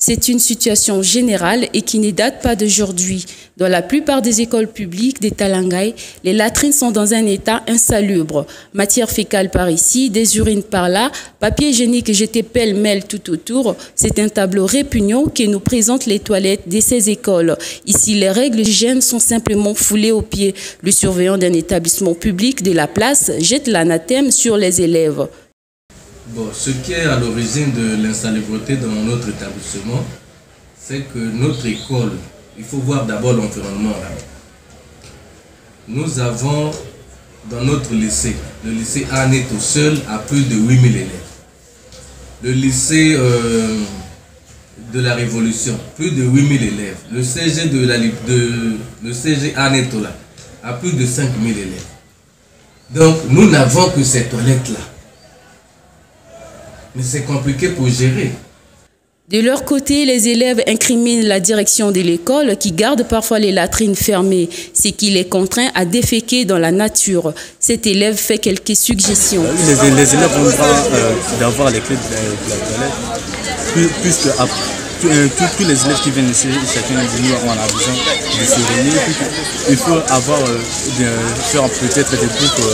C'est une situation générale et qui ne date pas d'aujourd'hui. Dans la plupart des écoles publiques des Talangaï, les latrines sont dans un état insalubre. Matière fécale par ici, des urines par là, papier hygiénique jeté pêle-mêle tout autour. C'est un tableau répugnant qui nous présente les toilettes de ces écoles. Ici, les règles d'hygiène sont simplement foulées aux pieds. Le surveillant d'un établissement public de la place jette l'anathème sur les élèves. Bon, ce qui est à l'origine de l'insalubrité dans notre établissement, c'est que notre école, il faut voir d'abord l'environnement là. Nous avons dans notre lycée, le lycée Annette tout seul a plus de 8000 élèves. Le lycée de la Révolution, plus de 8000 élèves. Le CG le CG Annette là a plus de 5000 élèves. Donc nous n'avons que ces toilettes là. Mais c'est compliqué pour gérer. De leur côté, les élèves incriminent la direction de l'école qui garde parfois les latrines fermées, ce qui les contraint à déféquer dans la nature. Cet élève fait quelques suggestions. Les élèves ont le droit d'avoir les clés de la toilette, puisque tous les élèves qui viennent ici, chacun de nous ont la vision de se réunir. Il faut faire peut-être des groupes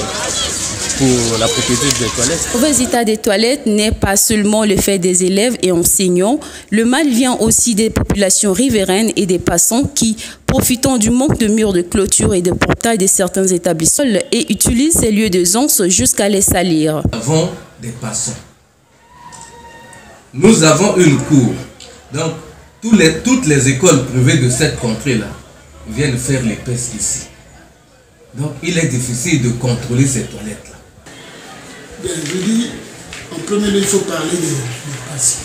pour la propriété des toilettes. Le mauvais état des toilettes n'est pas seulement le fait des élèves et enseignants. Le mal vient aussi des populations riveraines et des passants qui, profitant du manque de murs de clôture et de portails de certains établissements, et utilisent ces lieux de zonce jusqu'à les salir. Nous avons des passants. Nous avons une cour. Donc, toutes les écoles privées de cette contrée-là viennent faire les pestes ici. Donc, il est difficile de contrôler ces toilettes-là. Bien, je dis, en premier lieu, il faut parler des patients.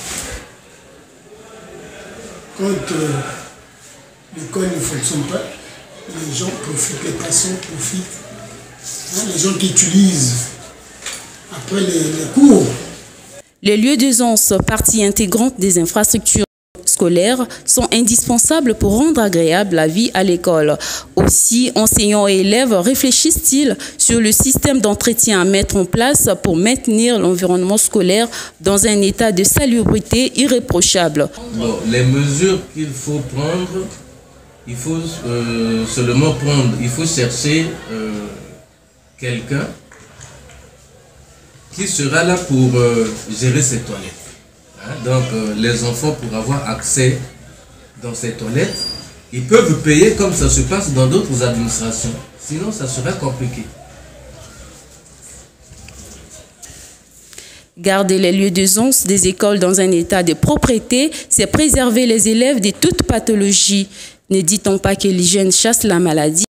Quand l'école ne fonctionne pas, les gens profitent, les patients profitent. Les gens qui utilisent après les cours. Les lieux de zonce, partie intégrante des infrastructures scolaires, sont indispensables pour rendre agréable la vie à l'école. Aussi, enseignants et élèves réfléchissent-ils sur le système d'entretien à mettre en place pour maintenir l'environnement scolaire dans un état de salubrité irréprochable. Bon, les mesures qu'il faut prendre, il faut seulement prendre, il faut chercher quelqu'un qui sera là pour gérer ces toilettes. Donc les enfants, pour avoir accès dans ces toilettes, ils peuvent payer comme ça se passe dans d'autres administrations. Sinon, ça serait compliqué. Garder les lieux de zonce des écoles dans un état de propreté, c'est préserver les élèves de toute pathologie. Ne dit-on pas que l'hygiène chasse la maladie?